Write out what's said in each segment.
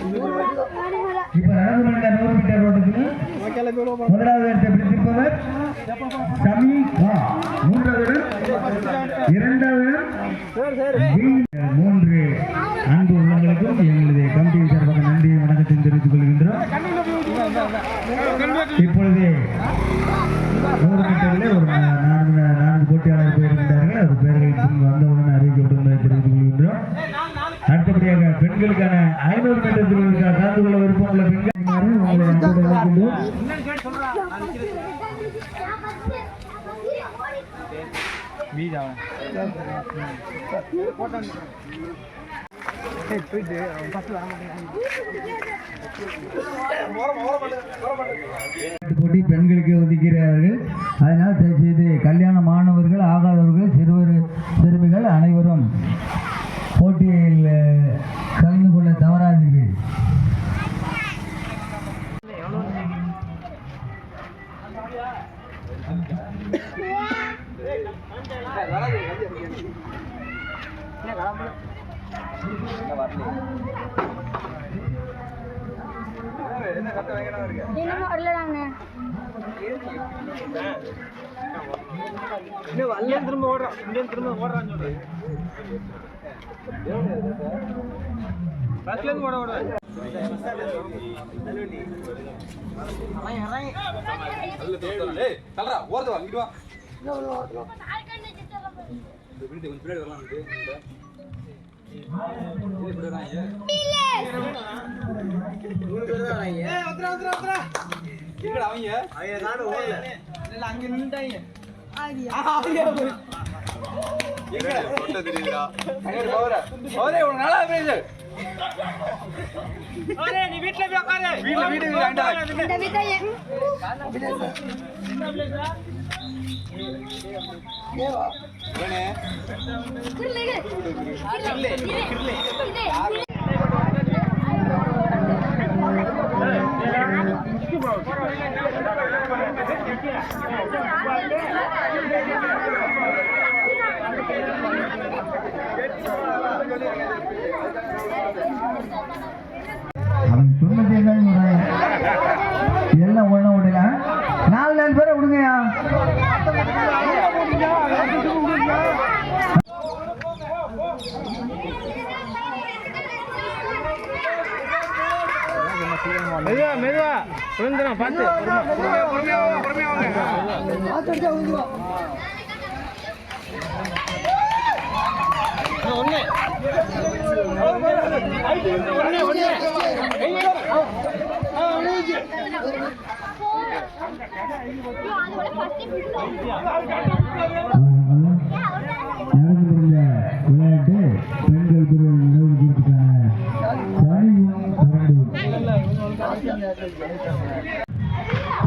இப்ப நடந்து வந்த 100 மீட்டர் ரோட்டுக்கு முதலாவது இடத்தை பிடித்திருப்பவர் சமீகா, மூன்றாவது இரண்டாவது 3 அன்பு உள்ளங்களுக்கும் எங்களது கமிட்டியின் சார்பாக நன்றி வணக்கத்தை தெரிவித்துக் கொள்கின்றோம். இப்பொழுது 100 மீட்டரிலே ஒரு 4 போட்டியாளர்கள் போயிருக்கின்றார்கள். அது பேர்கள் வந்தவுடன் அறிவிக்கப்படும் தெரிவித்துக் கொள்கின்றோம். அடுத்தபடியாக பெண்களுக்கான 500 மீட்டர் திருவிழா கலந்து கொள்ள விருப்பம் உள்ள பெண்கள் போட்டி பெண்களுக்கு ஒதுக்கிறார்கள். அதனால் தயவுசெய்து கல்யாண மாணவர்கள், ஆகாதவர்கள், சிறுமிகள் அனைவரும் போட்டியில் கலந்து கொள்ள தவறாதீர்கள். திரும்ப ஓடுறான் அங்க நின்னுட்டாங்க. நீ வீட்டுல அவன் சொன்னது எல்லாம் ஒண்ணு விடல. 4 பேரை விடுங்கயா. மெதுவா விழுந்துடும் பார்த்து விளையாட்டு பெண்கள்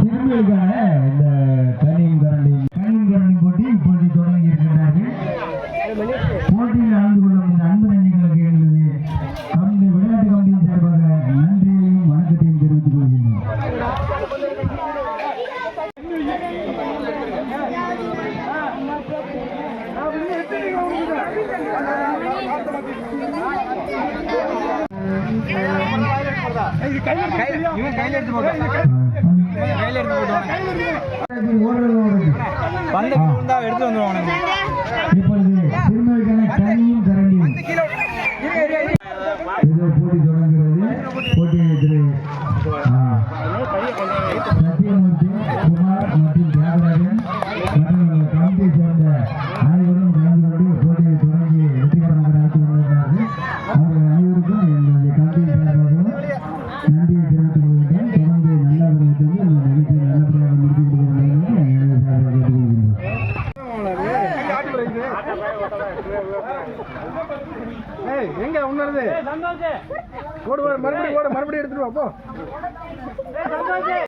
சிறுமிகளுக்கான இந்த கனியும் கரண்டி போட்டி இப்போது தொடங்கி இருக்கின்றார்கள். போட்டியில் கலந்து கொள்ளும் இந்த அன்பு நன்றிகளுக்கு எங்களது விளையாட்டு கமிட்டியின் சார்பாக நன்றியையும் வணக்கத்தையும் தெரிவித்துக் கொள்கின்றோம். எடுத்து வந்துருவாங்க. இப்பொழுது திருமணக்கான கனியும் கரண்டியும் போட்டி தொடங்குகிறது. போட்டியை சத்தியமூர்த்தி, குமார் மற்றும் தியாகராஜன் மற்றும் கமிட்டியை சேர்ந்த அனைவரும் கலந்து கொண்டு போட்டியை தொடங்கி வெற்றிகரமாக நடத்தி வருகிறார்கள். அவர்கள் அனைவருக்கும் எங்களுடைய கமிட்டியின் சார்பாகவும் நன்றியை தெரிவித்துக் கொள்கின்றோம். தொடர்ந்து நல்ல நிகழ்ச்சியை நல்லபடியாக முடித்து கொடுக்க எங்களுடைய சார்பாக கேட்டுக்கொள்கின்றோம். எங்க உன்னது மறுபடியும் எடுத்துட்டு வா.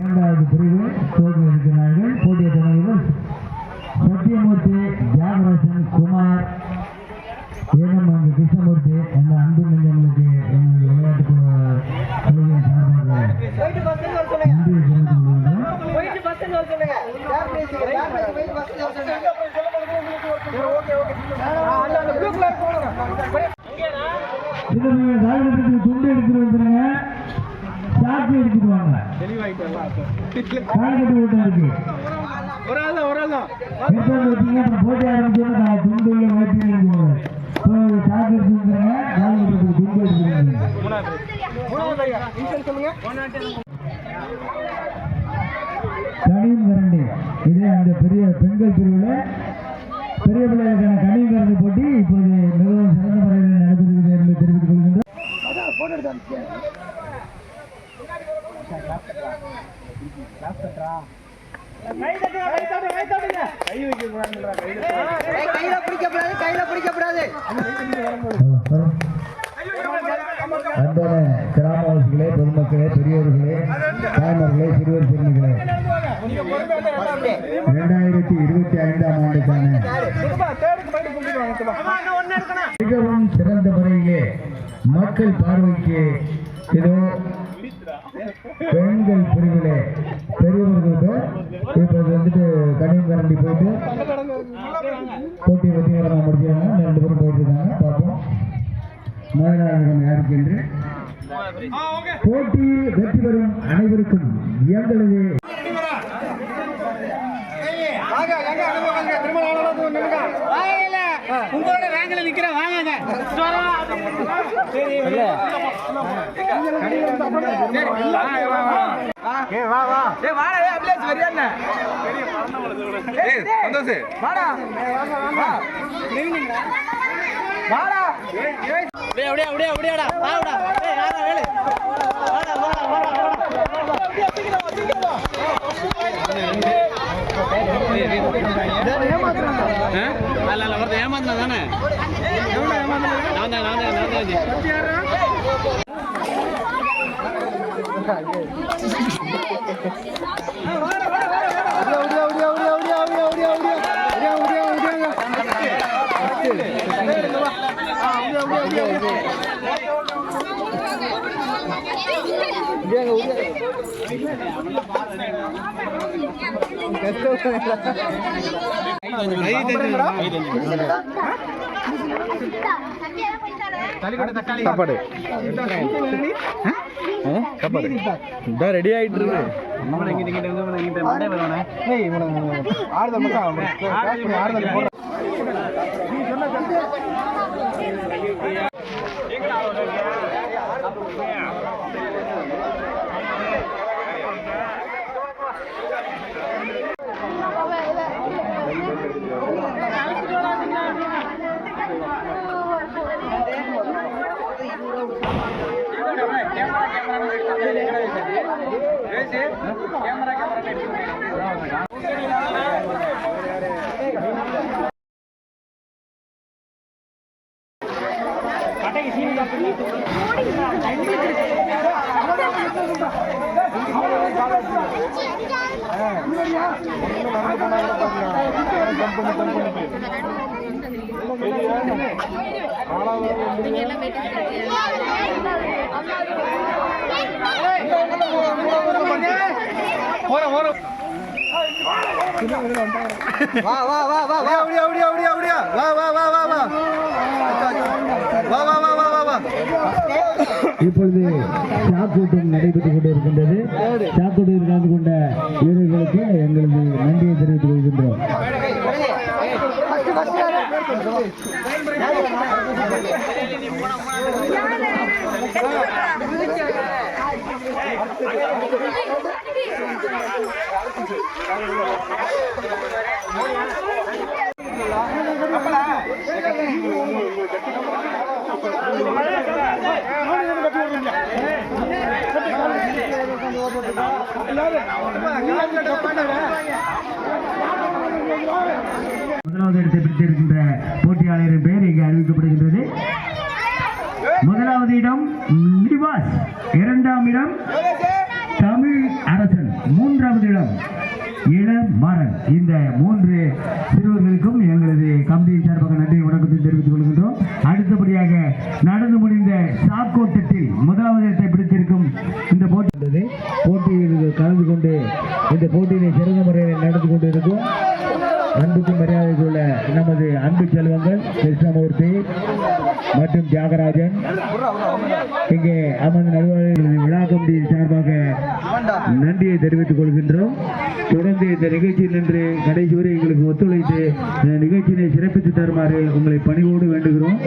இரண்டாவது பிரிவு தோல்வி இருக்கிறார்கள். போட்டியை தொடங்குவது சத்தியமூர்த்தி, தியாகராஜன், குமார், ஏனமங்க கிருஷ்ணமூர்த்தி என்ற அன்பு நெஞ்சங்களுக்கு எங்கள் விளையாட்டு கலைஞர் சார்பாக நன்றியை தெரிவித்துக் கொள்கின்றோம். துண்டு எடுத்துட்டு வந்துருங்க. சாக்கு எடுத்துட்டு வாங்க. கால் கட்டு ஓட்டம் இருக்கு. ஒரு ஆள் தான் ஹெட்ஃபோன் வச்சீங்க அப்புறம் போட்டி ஆரம்பிச்சோன்னா துண்டு உள்ள ஓட்டி எழுதிடுவாங்க. இப்போ சாக்கு எடுத்து வந்துருங்க. கால் கட்டுறதுக்கு துண்டு எடுத்துருங்க. கனியும் கரண்டி இது அந்த பெரிய பெண்கள் பிரிவில் பெரிய பிள்ளைகளுக்கான கனியும் கரண்டி போட்டி இப்போது மிகவும் சிறந்த முறையில் நடந்திருக்கிறது என்று தெரிவித்துக் கொள்கின்றோம். அன்பான கிராமவாசிகளே, பொதுமக்களே, பெரியோர்களே, தாய்மார்களே, சிறுவர் சிறுமிகளே, 2025ஆம் ஆண்டுக்கான மிகவும் சிறந்த முறையிலே மக்கள் பார்வைக்கு இதோ பெண்கள் பிரிவிலே பெரியவர்களுக்கு இப்போது வந்துட்டு கனியும் கரண்டி போயிட்டு போட்டி வெற்றிகரமாக முடிச்சாங்க. 2 பேரும் போயிட்டு இருக்காங்க. பார்ப்போம் முதலாளர்கள் யாருக்கு என்று. போட்டியில் வெற்றி பெறும் அனைவருக்கும் எங்களது உங்களோட ரேங்க்ல நிக்கிறேன் வாங்க. ஏமாந்தா தானே சாப்பாடு ரெடி ஆயிட்டு இருக்கு. இப்பொழுது சாக்கூட்டம் நடைபெற்றுக் கொண்டிருக்கின்றது. சாக்கூட்டில் கலந்து கொண்ட வீரர்களுக்கு எங்களது நன்றியை தெரிவித்துக் கொள்கின்றோம். முதலாவது இடத்தை பிடித்திருக்கின்ற போட்டியாளரின் பெயர் இங்கே அறிவிக்கப்படுகின்றது. முதலாவது இடம் நிவாஸ், 2ஆம் இடம் தமிழ் அரசன், 3ஆவது இடம் இளமாறன். இந்த 3 சிறுவர்களுக்கும் எங்களது கமிட்டியின் சார்பாக நன்றி வணக்கத்தை தெரிவித்துக் கொள்கின்றோம். அடுத்தபடியாக நடந்து முடிந்த சாக்கோட்டத்தில் முதலாவது இடத்தை பிடித்திருக்கும் இந்த போட்டியில் கலந்து கொண்டு இந்த போட்டியினை சிறந்த முறையில் நடந்து கொண்டிருக்கும் அன்புக்கும் மரியாதைக்குள்ள நமது அன்பு செல்வங்கள் கிருஷ்ணமூர்த்தி மற்றும் தியாகராஜன் இங்கே அமர்ந்து நடுவர் விழா கமிட்டியின் சார்பாக நன்றியை தெரிவித்துக் கொள்கின்றோம். தொடர்ந்து இந்த நிகழ்ச்சியில் நின்று கடைசி வரை எங்களுக்கு ஒத்துழைத்து இந்த நிகழ்ச்சியினை சிறப்பித்து தருமாறு உங்களை பணிவோடு வேண்டுகிறோம்.